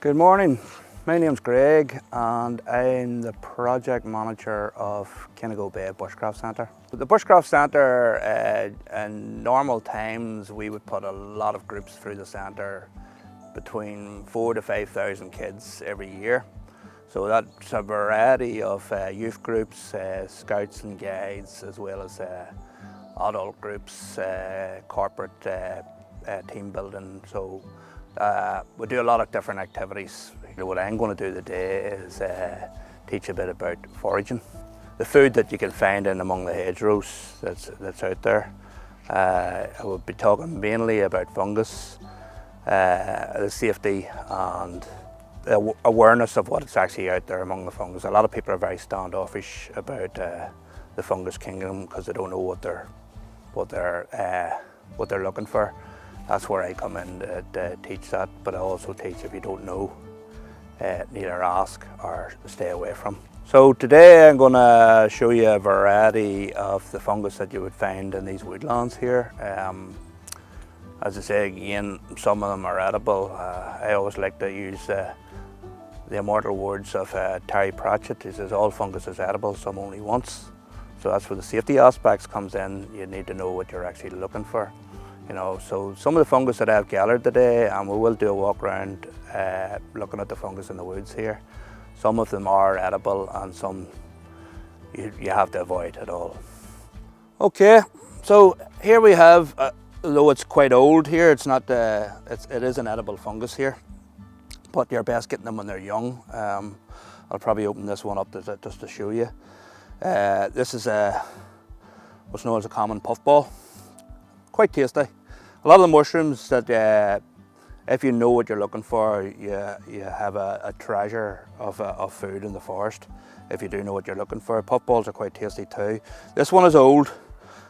Good morning, my name's Greg and I'm the project manager of Kennego Bay Bushcraft Centre. The Bushcraft Centre, in normal times we would put a lot of groups through the centre, between 4,000 to 5,000 kids every year. So that's a variety of youth groups, scouts and guides, as well as adult groups, corporate team building. So we do a lot of different activities. What I'm going to do today is teach a bit about foraging. The food that you can find in among the hedgerows that's out there. I will be talking mainly about fungus, the safety and the awareness of what's actually out there among the fungus. A lot of people are very standoffish about the fungus kingdom because they don't know what they're looking for. That's where I come in to teach that, but I also teach if you don't know, neither ask or stay away from. So today I'm going to show you a variety of the fungus that you would find in these woodlands here. As I say again, some of them are edible. I always like to use the immortal words of Terry Pratchett. He says all fungus is edible, some only once. So that's where the safety aspects comes in. You need to know what you're actually looking for. You know, so some of the fungus that I've gathered today, and we will do a walk around looking at the fungus in the woods here. Some of them are edible and some you have to avoid at all. Okay, so here we have, though it's quite old here, it's not, it is an edible fungus here, but you're best getting them when they're young. I'll probably open this one up just to show you. This is what's known as a common puffball. Quite tasty. A lot of the mushrooms that, if you know what you're looking for, you have a treasure of food in the forest. If you do know what you're looking for, puffballs are quite tasty too. This one is old,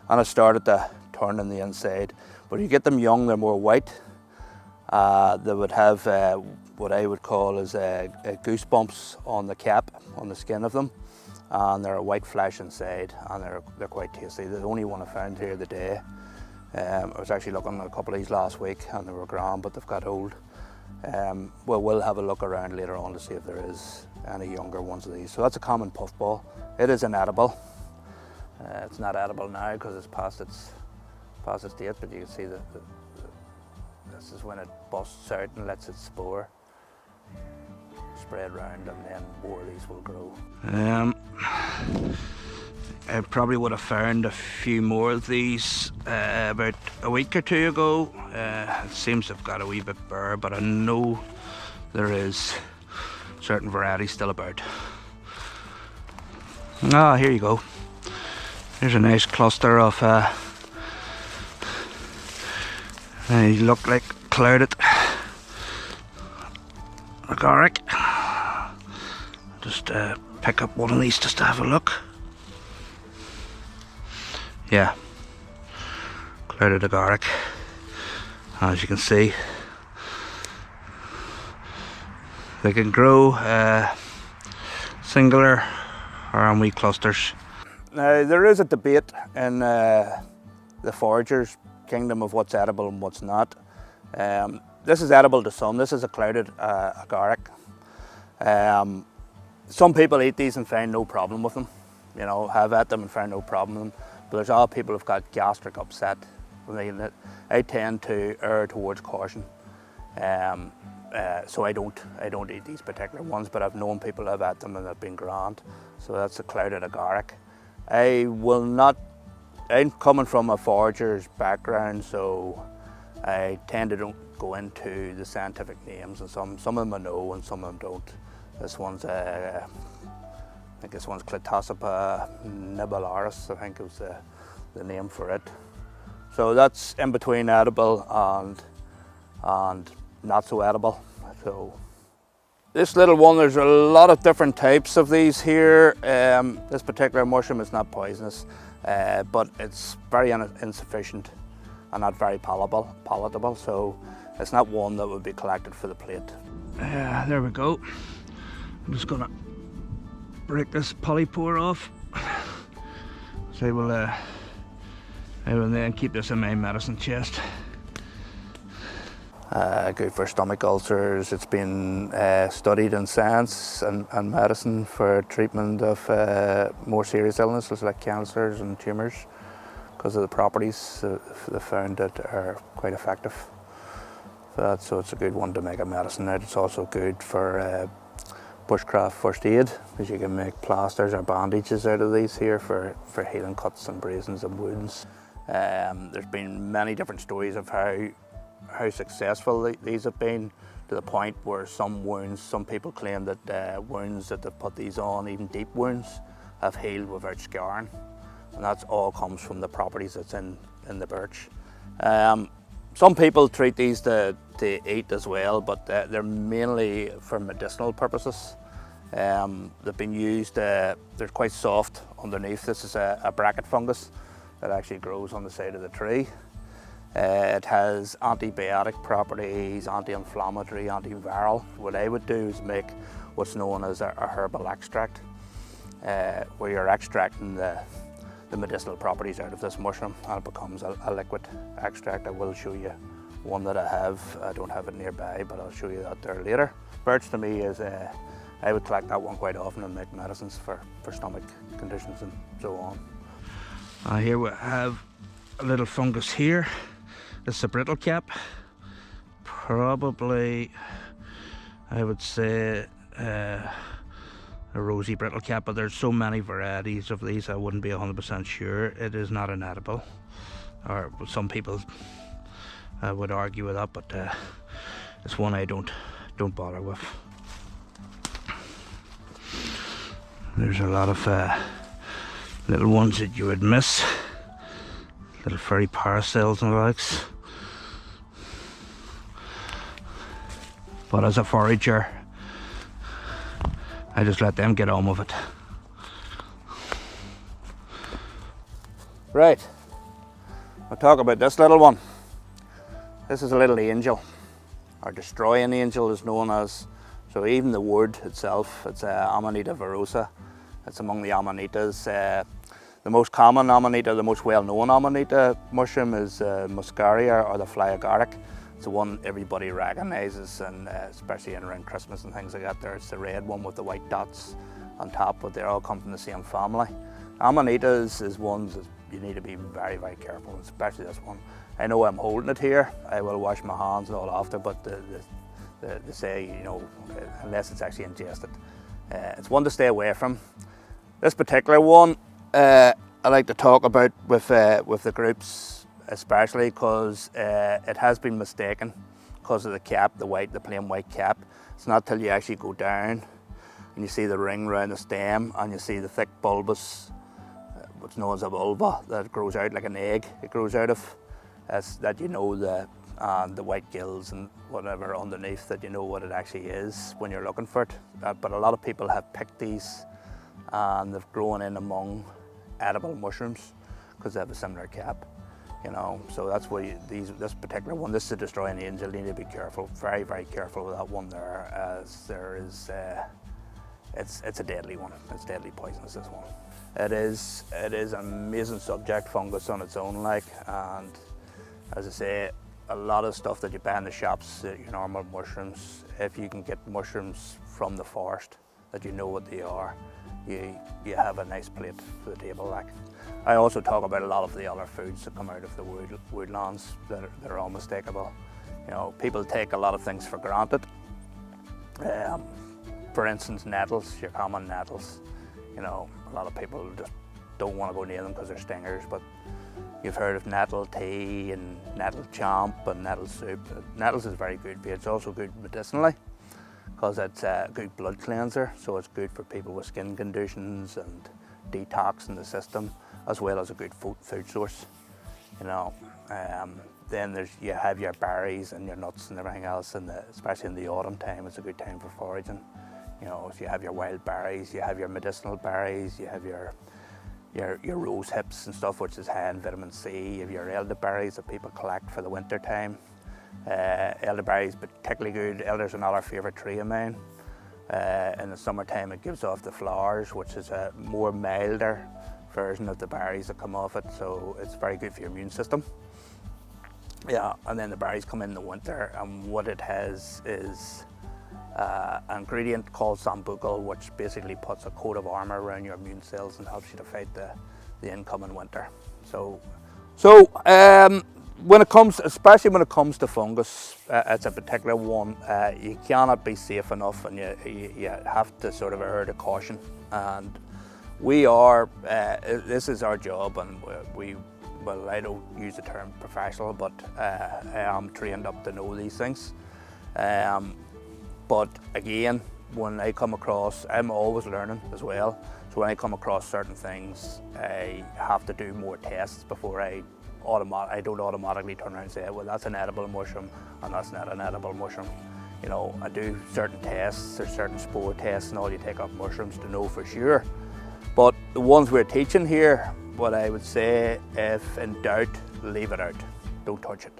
and it started to turn on the inside. But if you get them young, they're more white. They would have what I would call is goosebumps on the cap, on the skin of them, and they're a white flesh inside, and they're quite tasty. They're the only one I found here today. I was actually looking at a couple of these last week and they were grand, but they've got old. Well, we'll have a look around later on to see if there is any younger ones of these. So that's a common puffball. It is an edible. It's not edible now because it's past its date, but you can see that this is when it busts out and lets its spore spread around, and then more of these will grow. I probably would have found a few more of these about a week or two ago. It seems to have got a wee bit bare, but I know there is certain varieties still about. Ah, here you go. There's a nice cluster of they look like clouded agaric. Just pick up one of these just to have a look. Yeah, clouded agaric, as you can see. They can grow singular or in wee clusters. Now there is a debate in the foragers' kingdom of what's edible and what's not. This is edible to some. This is a clouded agaric. Some people eat these and find no problem with them. You know, have at them and find no problem with them. But there's other people who've got gastric upset. I tend to err towards caution. So I don't eat these particular ones, but I've known people have had them and they've been grand. So that's a clouded agaric. I'm coming from a forager's background, so I tend to don't go into the scientific names, and some of them I know and some of them don't. This one's I think this one's Clitocypa nibularis, I think it was the name for it. So that's in between edible and not so edible. So this little one, there's a lot of different types of these here. This particular mushroom is not poisonous, but it's very insufficient and not very palatable. So it's not one that would be collected for the plate. There we go. I'm just gonna break this polypore off. So I will then keep this in my medicine chest. good for stomach ulcers. It's been studied in science and medicine for treatment of more serious illnesses like cancers and tumours because of the properties they found that are quite effective. So it's a good one to make a medicine out. It's also good for bushcraft first aid, because you can make plasters or bandages out of these here for healing cuts and abrasions and wounds. There's been many different stories of how successful these have been, to the point where some people claim that wounds that they've put these on, even deep wounds, have healed without scarring. And that's all comes from the properties that's in the birch. Some people treat these to eat as well, but they're mainly for medicinal purposes. They've been used, they're quite soft underneath. This is a bracket fungus that actually grows on the side of the tree. It has antibiotic properties, anti-inflammatory, antiviral. What I would do is make what's known as a herbal extract, where you're extracting the medicinal properties out of this mushroom, and it becomes a liquid extract. I will show you one that I have. I don't have it nearby, but I'll show you that there later. Birch to me is, I would collect that one quite often and make medicines for stomach conditions and so on. Here we have a little fungus here. This is a brittle cap. Probably, I would say, a rosy brittle cap, but there's so many varieties of these I wouldn't be 100% sure. It is not an edible, or some people would argue with that, but it's one I don't bother with. There's a lot of little ones that you would miss, little fairy paracels and the likes. But as a forager, I just let them get on with it. Right, we'll talk about this little one. This is a little angel, or destroying angel is known as. So even the wood itself, it's Amanita virosa. It's among the amanitas. The most common amanita, the most well-known amanita mushroom is muscaria, or the fly agaric. It's the one everybody recognises, and especially around Christmas and things like that. There's the red one with the white dots on top, but they all come from the same family. Amanitas is ones that you need to be very, very careful, especially this one. I know I'm holding it here. I will wash my hands and all after, but they say, you know, unless it's actually ingested, it's one to stay away from. This particular one, I like to talk about with the groups, especially because it has been mistaken because of the cap, the plain white cap. It's not till you actually go down and you see the ring around the stem, and you see the thick bulbous, what's known as a vulva, that grows out like an egg. It grows out of, that you know the white gills and whatever underneath, that you know what it actually is when you're looking for it. But a lot of people have picked these and they've grown in among edible mushrooms because they have a similar cap. You know, so that's why this particular one, this is a destroying angel. You need to be careful, very, very careful with that one there, as there is, it's a deadly one. It's deadly poisonous, this one. It is an amazing subject, fungus on its own, like, and as I say, a lot of stuff that you buy in the shops, your normal mushrooms, if you can get mushrooms from the forest that you know what they are, you have a nice plate for the table, like. I also talk about a lot of the other foods that come out of the woodlands that are unmistakable. You know, people take a lot of things for granted. For instance, nettles, your common nettles. You know, a lot of people just don't want to go near them because they're stingers, but you've heard of nettle tea and nettle champ and nettle soup. Nettles is very good for you. It's also good medicinally because it's a good blood cleanser, so it's good for people with skin conditions and detoxing the system, as well as a good food source. You know, then you have your berries and your nuts and everything else, and especially in the autumn time, it's a good time for foraging. You know, so you have your wild berries, you have your medicinal berries, you have your rose hips and stuff, which is high in vitamin C. You have your elderberries that people collect for the winter time. Elderberries particularly good. Elder's another favourite tree of mine. In the summertime, it gives off the flowers, which is a more milder version of the berries that come off it, so it's very good for your immune system. Yeah, and then the berries come in the winter, and what it has is an ingredient called sambucol, which basically puts a coat of armour around your immune cells and helps you to fight the incoming winter. When it comes, especially when it comes to fungus, it's a particular one. You cannot be safe enough, and you have to sort of err to caution. And we are. This is our job, and well, I don't use the term professional, but I am trained up to know these things. But again, when I come across, I'm always learning as well. So when I come across certain things, I have to do more tests before I don't automatically turn around and say, well, that's an edible mushroom and that's not an edible mushroom. You know, I do certain tests, there's certain spore tests and all. You take up mushrooms to know for sure. But the ones we're teaching here, what I would say, if in doubt, leave it out. Don't touch it.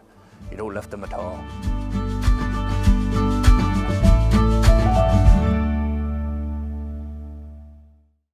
You don't lift them at all.